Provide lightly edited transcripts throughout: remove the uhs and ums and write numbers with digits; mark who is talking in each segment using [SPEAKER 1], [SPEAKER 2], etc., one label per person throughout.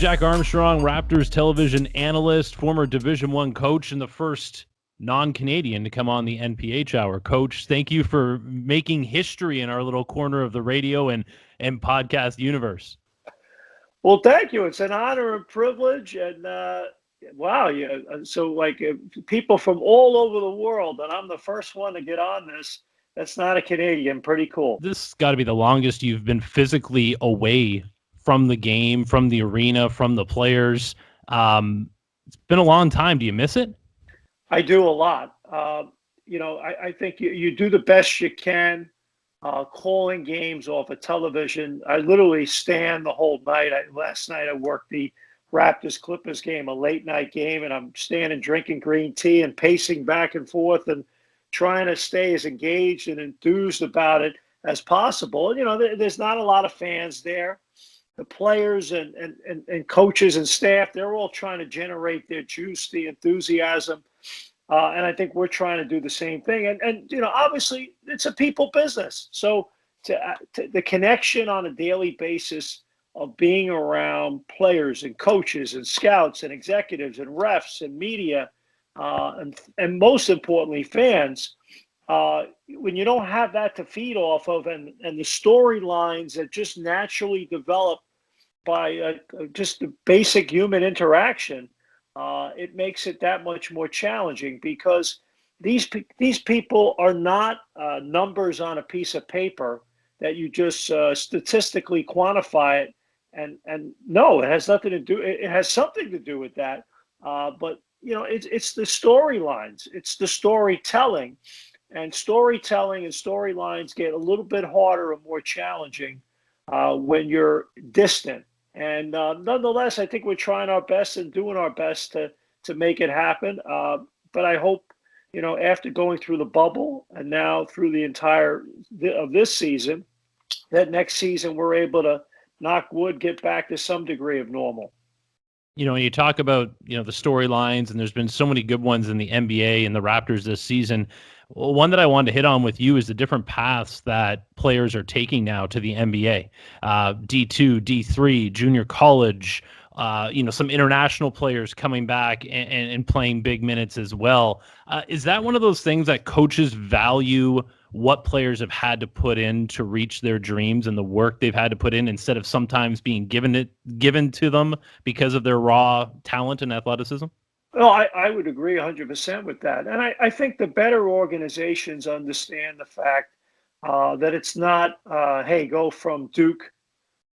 [SPEAKER 1] Jack Armstrong, Raptors television analyst, former Division I coach, and the first non-Canadian to come on the NPH Hour. Coach, thank you for making history in our little corner of the radio and podcast universe.
[SPEAKER 2] Well, thank you. It's an honor and privilege. And wow, yeah. So people from all over the world, and I'm the first one to get on this. That's not a Canadian. Pretty cool.
[SPEAKER 1] This has got to be the longest you've been physically away from the game, from the arena, from the players. It's been a long time. Do you miss it?
[SPEAKER 2] I do a lot. I think you do the best you can. Calling games off of television. I literally stand the whole night. Last night I worked the Raptors-Clippers game, a late-night game, and I'm standing drinking green tea and pacing back and forth and trying to stay as engaged and enthused about it as possible. And, there's not a lot of fans there. The players and coaches and staff, they're all trying to generate their juice, the enthusiasm. And I think we're trying to do the same thing. And obviously, it's a people business. So to the connection on a daily basis of being around players and coaches and scouts and executives and refs and media, and most importantly, fans, when you don't have that to feed off of and the storylines that just naturally develop by just the basic human interaction, it makes it that much more challenging because these people are not numbers on a piece of paper that you just statistically quantify it. And no, it has nothing to do. It has something to do with that. But it's the storylines. It's the storytelling, and storylines get a little bit harder and more challenging when you're distant. And nonetheless, I think we're trying our best and doing our best to make it happen. But I hope, after going through the bubble and now through the entire of this season, that next season we're able to, knock wood, get back to some degree of normal.
[SPEAKER 1] When you talk about, the storylines, and there's been so many good ones in the NBA and the Raptors this season. Well, one that I wanted to hit on with you is the different paths that players are taking now to the NBA. D2, D3, junior college, some international players coming back and playing big minutes as well. Is that one of those things that coaches value what players have had to put in to reach their dreams and the work they've had to put in instead of sometimes being given to them because of their raw talent and athleticism?
[SPEAKER 2] Well, I would agree 100% with that. And I think the better organizations understand the fact that it's not, hey, go from Duke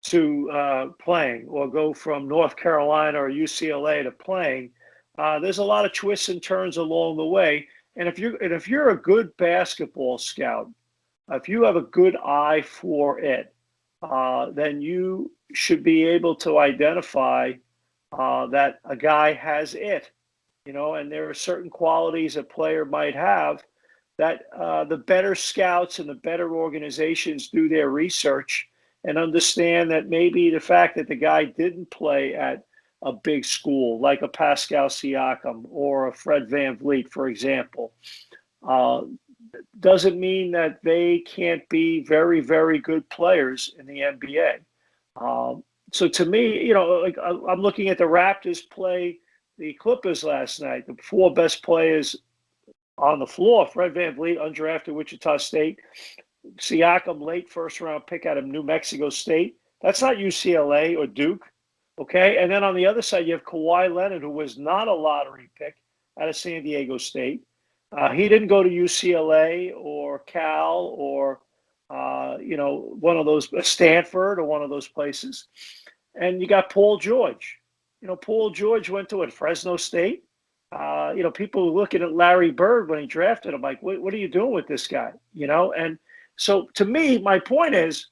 [SPEAKER 2] to playing or go from North Carolina or UCLA to playing. There's a lot of twists and turns along the way. And if you're a good basketball scout, if you have a good eye for it, then you should be able to identify that a guy has it. And there are certain qualities a player might have that the better scouts and the better organizations do their research and understand that maybe the fact that the guy didn't play at a big school like a Pascal Siakam or a Fred VanVleet, for example, doesn't mean that they can't be very, very good players in the NBA. So to me, I'm looking at the Raptors play the Clippers last night. The four best players on the floor: Fred VanVleet, undrafted Wichita State; Siakam, late first-round pick out of New Mexico State. That's not UCLA or Duke, okay? And then on the other side, you have Kawhi Leonard, who was not a lottery pick out of San Diego State. He didn't go to UCLA or Cal or, one of those, Stanford or one of those places. And you got Paul George. Paul George went to Fresno State. People were looking at Larry Bird when he drafted him, like, what are you doing with this guy? And so to me, my point is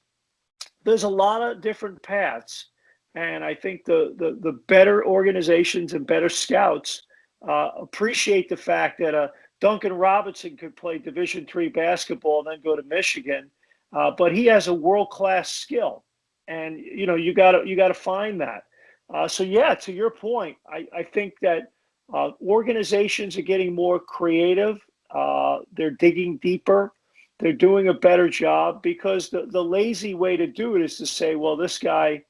[SPEAKER 2] there's a lot of different paths. And I think the better organizations and better scouts appreciate the fact that Duncan Robinson could play Division III basketball and then go to Michigan, but he has a world-class skill. And, you got to find that. So, yeah, to your point, I think that organizations are getting more creative. They're digging deeper. They're doing a better job because the lazy way to do it is to say, well, this guy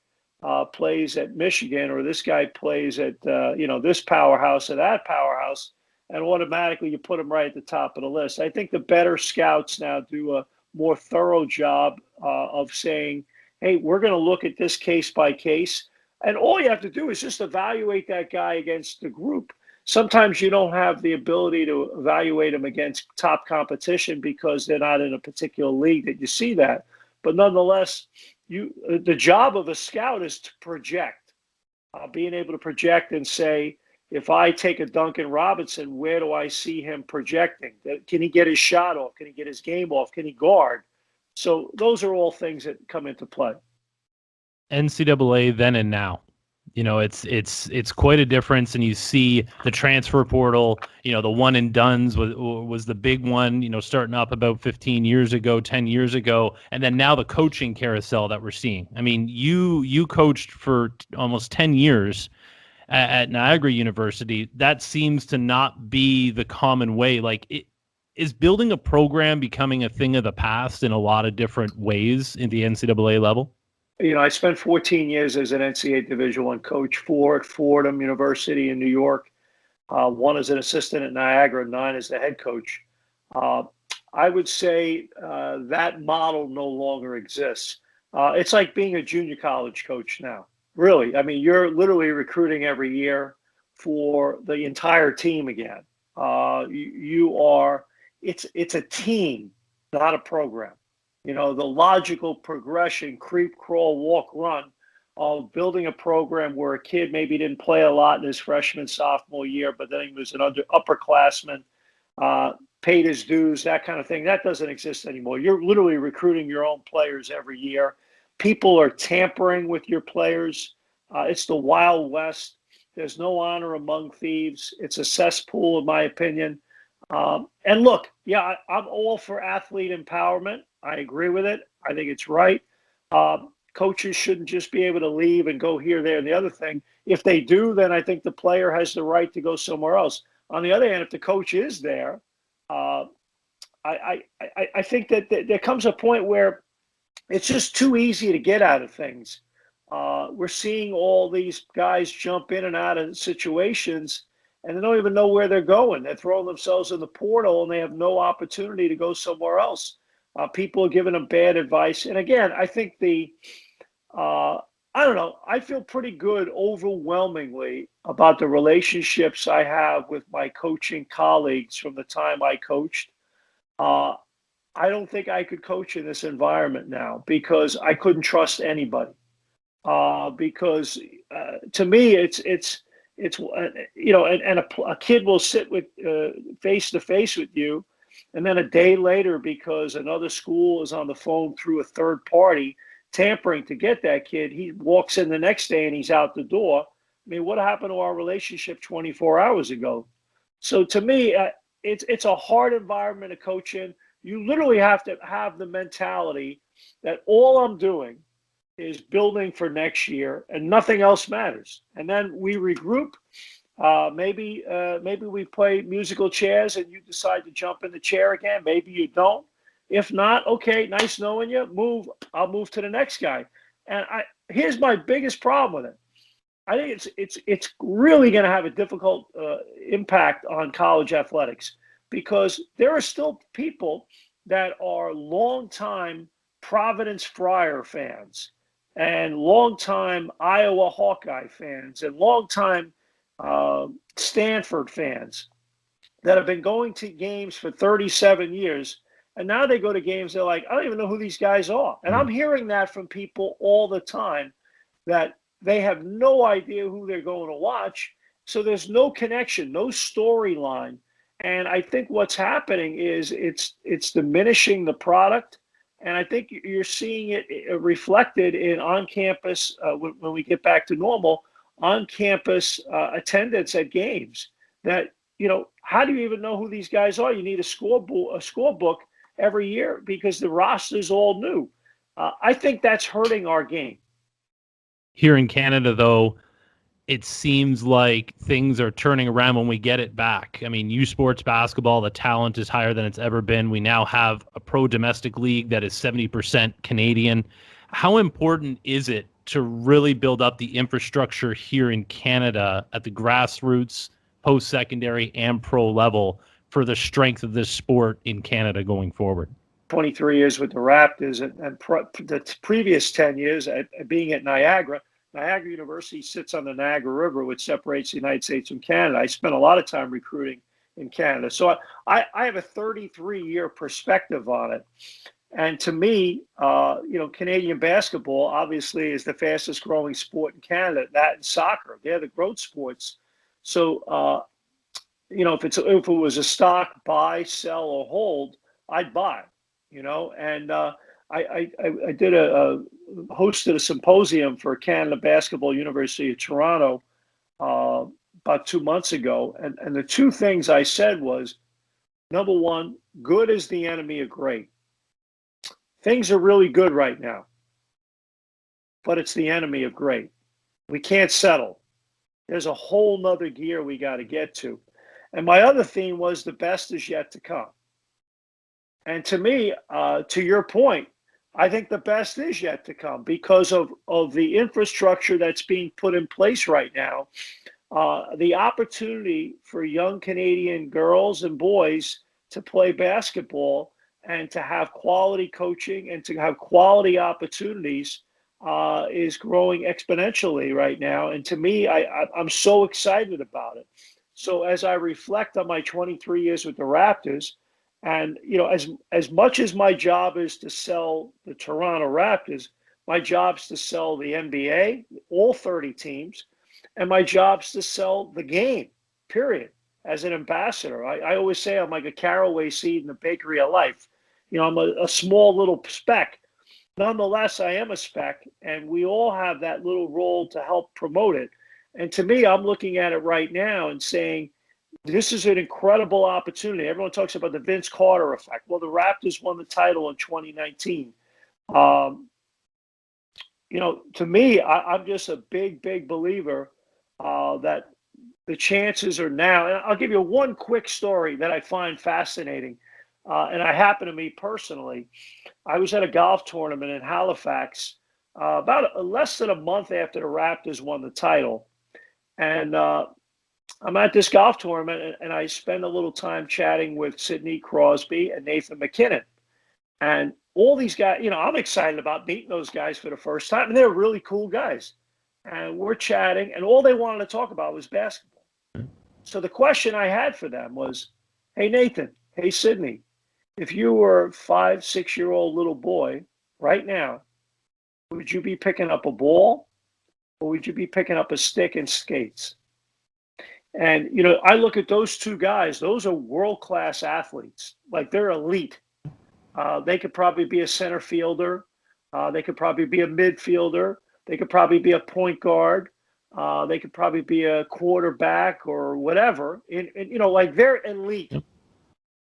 [SPEAKER 2] plays at Michigan, or this guy plays at this powerhouse or that powerhouse, and automatically you put him right at the top of the list. I think the better scouts now do a more thorough job of saying, hey, we're going to look at this case by case, and all you have to do is just evaluate that guy against the group. Sometimes you don't have the ability to evaluate them against top competition because they're not in a particular league that you see that. But nonetheless, the job of a scout is to project, being able to project and say, if I take a Duncan Robinson, where do I see him projecting? Can he get his shot off? Can he get his game off? Can he guard? So those are all things that come into play.
[SPEAKER 1] NCAA then and now. It's quite a difference, and you see the transfer portal. The one and dones was the big one. Starting up about 15 years ago, 10 years ago, and then now the coaching carousel that we're seeing. I mean, you coached for almost 10 years at Niagara University. That seems to not be the common way. Is building a program becoming a thing of the past in a lot of different ways in the NCAA level?
[SPEAKER 2] I spent 14 years as an NCAA Division I coach, 4 at Fordham University in New York, 1 as an assistant at Niagara, 9 as the head coach. I would say that model no longer exists. It's like being a junior college coach now. Really, I mean, you're literally recruiting every year for the entire team again. It's a team, not a program. The logical progression, creep, crawl, walk, run of building a program where a kid maybe didn't play a lot in his freshman, sophomore year, but then he was an upperclassman, paid his dues, that kind of thing. That doesn't exist anymore. You're literally recruiting your own players every year. People are tampering with your players. It's the Wild West. There's no honor among thieves. It's a cesspool, in my opinion. And look, yeah, I'm all for athlete empowerment. I agree with it. I think it's right. Coaches shouldn't just be able to leave and go here, there, and the other thing. If they do, then I think the player has the right to go somewhere else. On the other hand, if the coach is there, I think that there comes a point where it's just too easy to get out of things. We're seeing all these guys jump in and out of situations, and they don't even know where they're going. They're throwing themselves in the portal, and they have no opportunity to go somewhere else. People are giving them bad advice. And again, I think I don't know, I feel pretty good overwhelmingly about the relationships I have with my coaching colleagues from the time I coached. I don't think I could coach in this environment now because I couldn't trust anybody. Because to me, it's a kid will sit with face to face with you, and then a day later, because another school is on the phone through a third party tampering to get that kid, he walks in the next day and he's out the door. I mean, what happened to our relationship 24 hours ago? So to me, it's a hard environment to coach in. You literally have to have the mentality that all I'm doing is building for next year and nothing else matters. And then we regroup. Maybe we play musical chairs and you decide to jump in the chair again. Maybe you don't. If not, okay, nice knowing you. I'll move to the next guy. And here's my biggest problem with it. I think it's really going to have a difficult impact on college athletics because there are still people that are longtime Providence Friar fans and longtime Iowa Hawkeye fans and longtime Stanford fans that have been going to games for 37 years. And now they go to games, they're like, I don't even know who these guys are. And I'm hearing that from people all the time, that they have no idea who they're going to watch. So there's no connection, no storyline. And I think what's happening is it's diminishing the product. And I think you're seeing it reflected in on-campus, when we get back to normal, on-campus attendance at games. That, how do you even know who these guys are? You need a scorebook every year because the roster's all new. I think that's hurting our game.
[SPEAKER 1] Here in Canada, though, it seems like things are turning around when we get it back. I mean, U Sports basketball, the talent is higher than it's ever been. We now have a pro domestic league that is 70% Canadian. How important is it to really build up the infrastructure here in Canada at the grassroots, post-secondary, and pro level for the strength of this sport in Canada going forward?
[SPEAKER 2] 23 years with the Raptors, and the previous 10 years being at Niagara. Niagara University sits on the Niagara River, which separates the United States from Canada. I spent a lot of time recruiting in Canada. So I have a 33-year perspective on it. And to me, Canadian basketball obviously is the fastest growing sport in Canada. That and soccer, they're the growth sports. So, if it was a stock, buy, sell, or hold, I'd buy. And I did hosted a symposium for Canada Basketball University of Toronto about 2 months ago, and the two things I said was, number one, good is the enemy of great. Things are really good right now, but it's the enemy of great. We can't settle. There's a whole nother gear we got to get to. And my other theme was the best is yet to come. And to me, to your point, I think the best is yet to come because of the infrastructure that's being put in place right now. The opportunity for young Canadian girls and boys to play basketball and to have quality coaching and to have quality opportunities is growing exponentially right now. And to me, I'm so excited about it. So as I reflect on my 23 years with the Raptors, and as much as my job is to sell the Toronto Raptors, my job's to sell the NBA, all 30 teams, and my job's to sell the game, period, as an ambassador. I always say I'm like a caraway seed in the bakery of life. I'm a small little speck. Nonetheless, I am a speck, and we all have that little role to help promote it. And to me, I'm looking at it right now and saying, this is an incredible opportunity. Everyone talks about the Vince Carter effect. Well, the Raptors won the title in 2019. To me, I'm just a big, big believer that the chances are now. And I'll give you one quick story that I find fascinating. And I happen to me personally. I was at a golf tournament in Halifax about less than a month after the Raptors won the title. And I'm at this golf tournament, and I spend a little time chatting with Sidney Crosby and Nathan McKinnon. And all these guys, I'm excited about meeting those guys for the first time. And they're really cool guys. And we're chatting, and all they wanted to talk about was basketball. So the question I had for them was, hey, Nathan, hey, Sidney, if you were a 5-6-year-old little boy right now, would you be picking up a ball or would you be picking up a stick and skates? And, I look at those two guys, those are world-class athletes. Like, they're elite. They could probably be a center fielder. They could probably be a midfielder. They could probably be a point guard. They could probably be a quarterback or whatever. And they're elite.
[SPEAKER 1] Yep.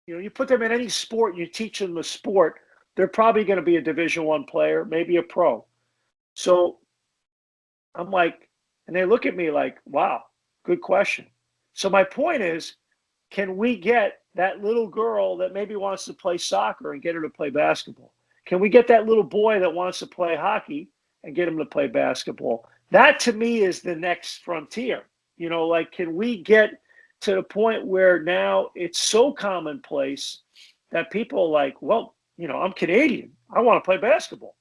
[SPEAKER 2] You put them in any sport and you teach them the sport, they're probably going to be a Division I player, maybe a pro. So I'm like, and they look at me like, wow, good question. So my point is, can we get that little girl that maybe wants to play soccer and get her to play basketball? Can we get that little boy that wants to play hockey and get him to play basketball? That to me is the next frontier. Can we get to the point where now it's so commonplace that people are like, well, I'm Canadian. I want to play basketball,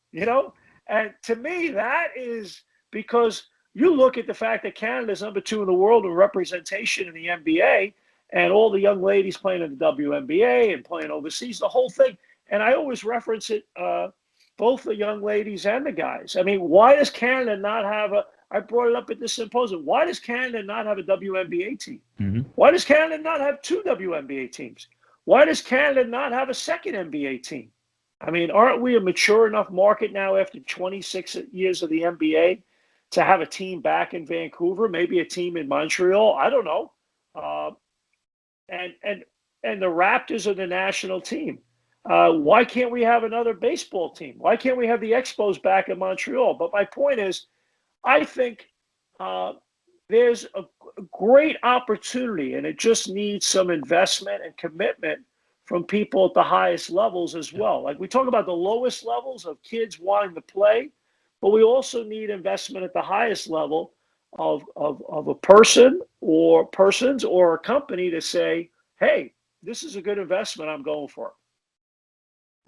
[SPEAKER 2] And to me, that is because you look at the fact that Canada is number 2 in the world in representation in the NBA, and all the young ladies playing in the WNBA and playing overseas, the whole thing. And I always reference it, both the young ladies and the guys. I mean, why does Canada not have I brought it up at this symposium. Why does Canada not have a WNBA team? Mm-hmm. Why does Canada not have 2 WNBA teams? Why does Canada not have a second NBA team? I mean, aren't we a mature enough market now after 26 years of the NBA to have a team back in Vancouver, maybe a team in Montreal? I don't know. And the Raptors are the national team. Why can't we have another baseball team? Why can't we have the Expos back in Montreal? But my point is, I think there's a great opportunity, and it just needs some investment and commitment from people at the highest levels as well. Like, we talk about the lowest levels of kids wanting to play. but we also need investment at the highest level of a person or persons or a company to say, hey, this is a good investment. I'm going for it.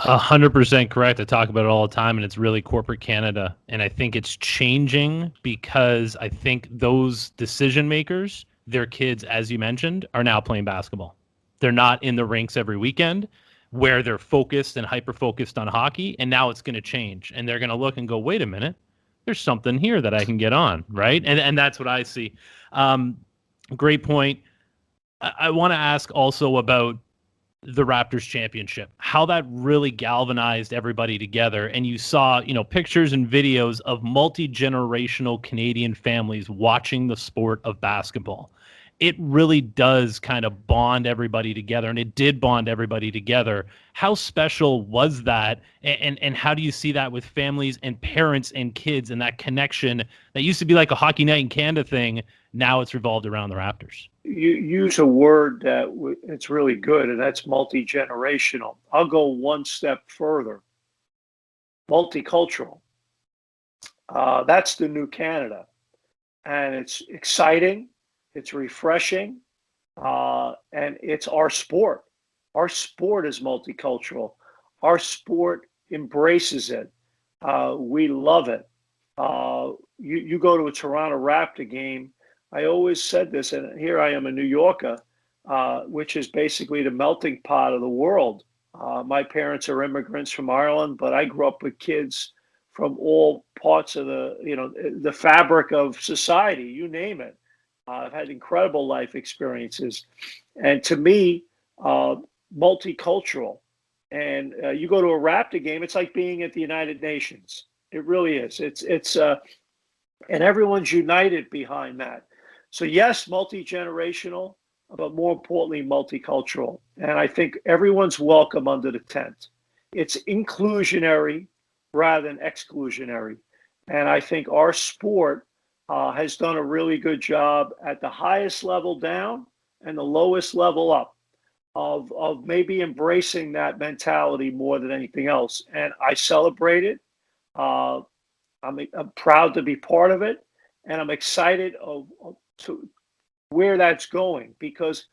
[SPEAKER 1] 100% correct. I talk about it all the time, and it's really corporate Canada. And I think it's changing because I think those decision makers, their kids, as you mentioned, are now playing basketball. They're not in the rinks every weekend where they're focused and hyper focused on hockey. And now it's going to change. And they're going to look and go, wait a minute, there's something here that I can get on. Right. And that's what I see. Um, Great point. I want to ask also about the Raptors championship, how that really galvanized everybody together. And you saw, pictures and videos of multi-generational Canadian families watching the sport of basketball. It really does kind of bond everybody together, and it did bond everybody together. How special was that? And how do you see that with families and parents and kids and that connection that used to be like a hockey night in Canada thing? Now it's revolved around the Raptors.
[SPEAKER 2] You use a word that it's really good, and that's multi-generational. I'll go one step further. Multicultural. That's the new Canada, and it's exciting. It's refreshing, and it's our sport. Our sport is multicultural. Our sport embraces it. We love it. You go to a Toronto Raptor game. I always said this, and here I am, a New Yorker, which is basically the melting pot of the world. My parents are immigrants from Ireland, but I grew up with kids from all parts of the fabric of society, you name it. I've had incredible life experiences. And to me, multicultural. And you go to a Raptor game, it's like being at the United Nations. It really is. And everyone's united behind that. So yes, multi-generational, but more importantly, multicultural. And I think everyone's welcome under the tent. It's inclusionary rather than exclusionary. And I think our sport has done a really good job at the highest level down and the lowest level up of maybe embracing that mentality more than anything else. And I celebrate it. I'm proud to be part of it, and I'm excited to where that's going because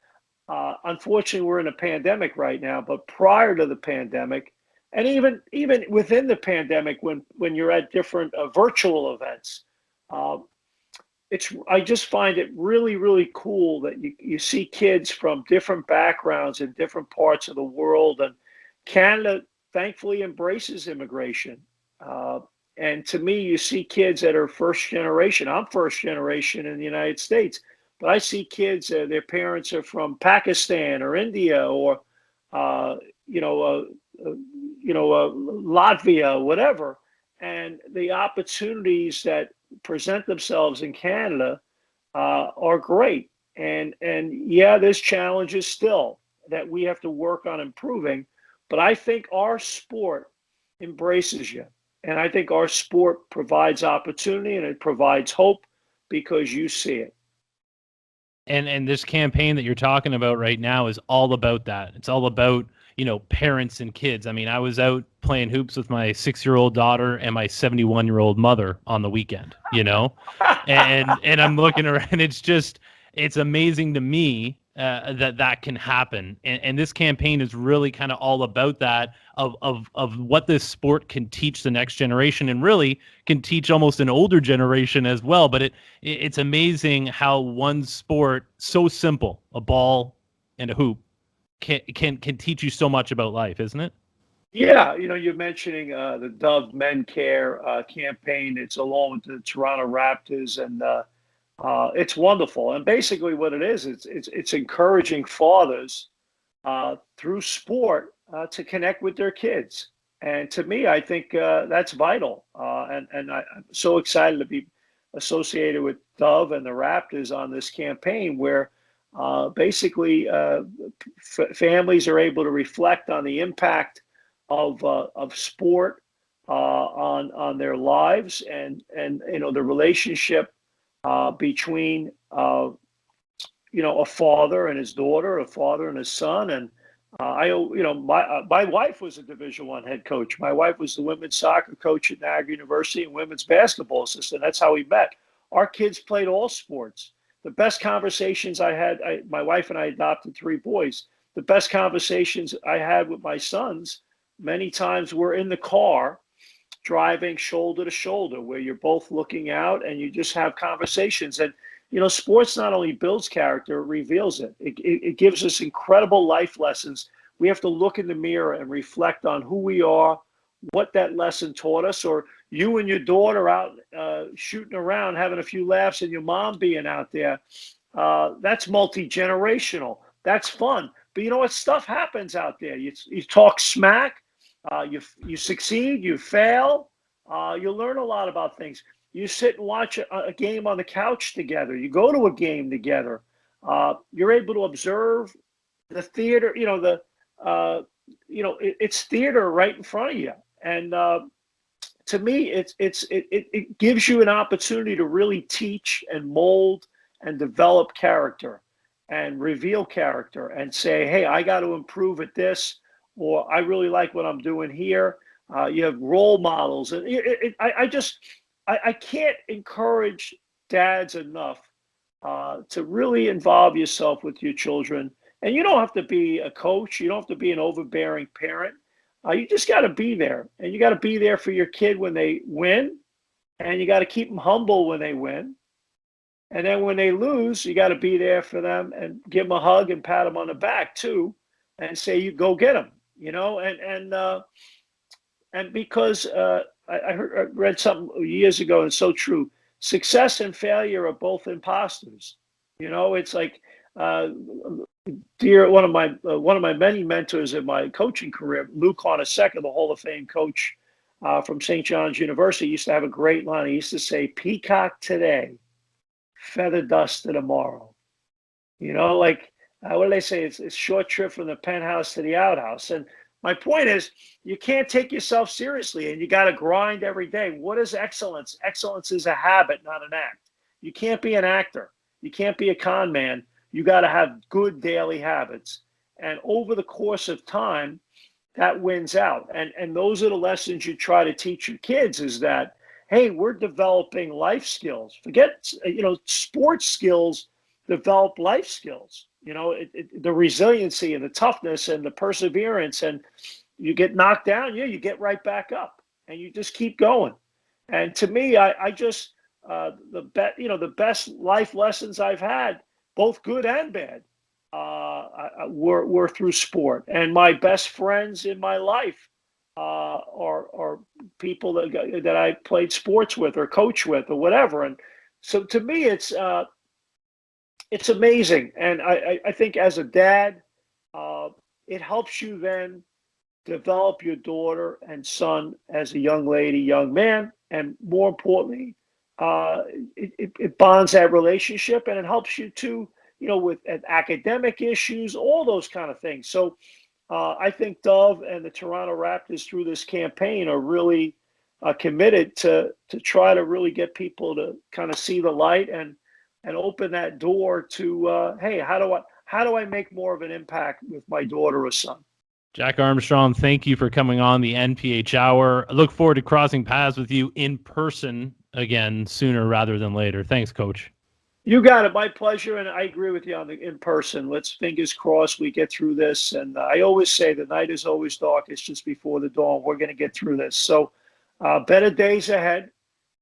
[SPEAKER 2] unfortunately we're in a pandemic right now. But prior to the pandemic, and even within the pandemic, when you're at different virtual events, I just find it really, really cool that you see kids from different backgrounds in different parts of the world, and Canada thankfully embraces immigration. And to me, you see kids that are first generation. I'm first generation in the United States, but I see kids, their parents are from Pakistan or India or, Latvia, whatever. And the opportunities that present themselves in Canada are great. And yeah, there's challenges still that we have to work on improving. But I think our sport embraces you. And I think our sport provides opportunity and it provides hope because you see it.
[SPEAKER 1] And this campaign that you're talking about right now is all about that. It's all about, parents and kids. I mean, I was out playing hoops with my 6-year-old daughter and my 71-year-old mother on the weekend, and I'm looking around. It's amazing to me that can happen. And this campaign is really kind of all about that of what this sport can teach the next generation and really can teach almost an older generation as well. But it's amazing how one sport so simple, a ball and a hoop, can teach you so much about life, isn't it?
[SPEAKER 2] Yeah, you're mentioning the Dove Men Care campaign. It's along with the Toronto Raptors, and it's wonderful. And basically, what it is, it's encouraging fathers through sport to connect with their kids. And to me, I think that's vital. And I'm so excited to be associated with Dove and the Raptors on this campaign where basically families are able to reflect on the impact of sport on their lives and the relationship between a father and his daughter, a father and his son, and My wife was a Division I head coach. My wife was the women's soccer coach at Niagara University and women's basketball assistant. That's how we met. Our kids played all sports. The best conversations I had, my wife and I adopted 3 boys. The best conversations I had with my sons many times were in the car driving shoulder to shoulder, where you're both looking out and you just have conversations. And sports not only builds character, it reveals it. It gives us incredible life lessons. We have to look in the mirror and reflect on who we are, what that lesson taught us, or you and your daughter out shooting around, having a few laughs, and your mom being out there. That's multi-generational. That's fun. But you know what? Stuff happens out there. You talk smack. You succeed. You fail. You learn a lot about things. You sit and watch a game on the couch together. You go to a game together. You're able to observe the theater. It's theater right in front of you. And to me, it gives you an opportunity to really teach and mold and develop character and reveal character and say, hey, I got to improve at this, or I really like what I'm doing here. You have role models. And I can't encourage dads enough to really involve yourself with your children. And you don't have to be a coach. You don't have to be an overbearing parent. You just got to be there. And you got to be there for your kid when they win. And you got to keep them humble when they win. And then when they lose, you got to be there for them and give them a hug and pat them on the back too, and say, you go get them, and because I read something years ago, and it's so true. Success and failure are both imposters. It's like one of my many mentors in my coaching career, Lou Carnesecca, the Hall of Fame coach from St. John's University, used to have a great line. He used to say, "Peacock today, feather duster tomorrow." What do they say? It's a short trip from the penthouse to the outhouse. And my point is, you can't take yourself seriously, and you got to grind every day. What is excellence? Excellence is a habit, not an act. You can't be an actor. You can't be a con man. You got to have good daily habits. And over the course of time, that wins out. And those are the lessons you try to teach your kids, is that, hey, we're developing life skills. Forget, sports skills develop life skills. The resiliency and the toughness and the perseverance, and you get knocked down, you get right back up, and you just keep going. And to me, I just the best life lessons I've had, both good and bad, were through sport. And my best friends in my life are people that I played sports with or coach with or whatever. And so to me, it's amazing. And I think as a dad, it helps you then develop your daughter and son as a young lady, young man. And more importantly, it bonds that relationship, and it helps you to, with academic issues, all those kind of things. So I think Dove and the Toronto Raptors through this campaign are really committed to try to really get people to kind of see the light and open that door to, hey, how do I make more of an impact with my daughter or son?
[SPEAKER 1] Jack Armstrong, thank you for coming on the NPH Hour. I look forward to crossing paths with you in person again sooner rather than later. Thanks, Coach.
[SPEAKER 2] You got it. My pleasure. And I agree with you on the in person. Let's fingers crossed we get through this. And I always say the night is always darkest just before the dawn. We're going to get through this. So better days ahead,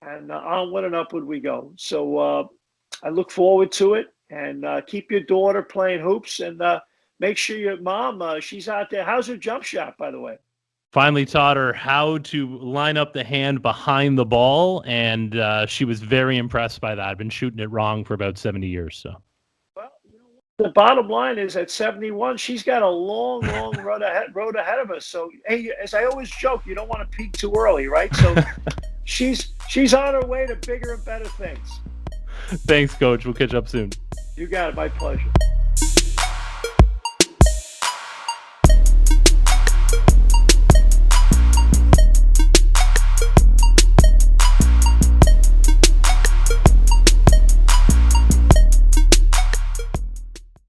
[SPEAKER 2] and onward and upward we go. So I look forward to it, and keep your daughter playing hoops, and make sure your mom, she's out there. How's her jump shot, by the way?
[SPEAKER 1] Finally taught her how to line up the hand behind the ball, and she was very impressed by that. I've been shooting it wrong for about 70 years. So,
[SPEAKER 2] well, the bottom line is at 71, she's got a long road ahead of us. So, hey, as I always joke, you don't want to peak too early, right? So she's on her way to bigger and better things.
[SPEAKER 1] Thanks, Coach. We'll catch up soon.
[SPEAKER 2] You got it. My pleasure.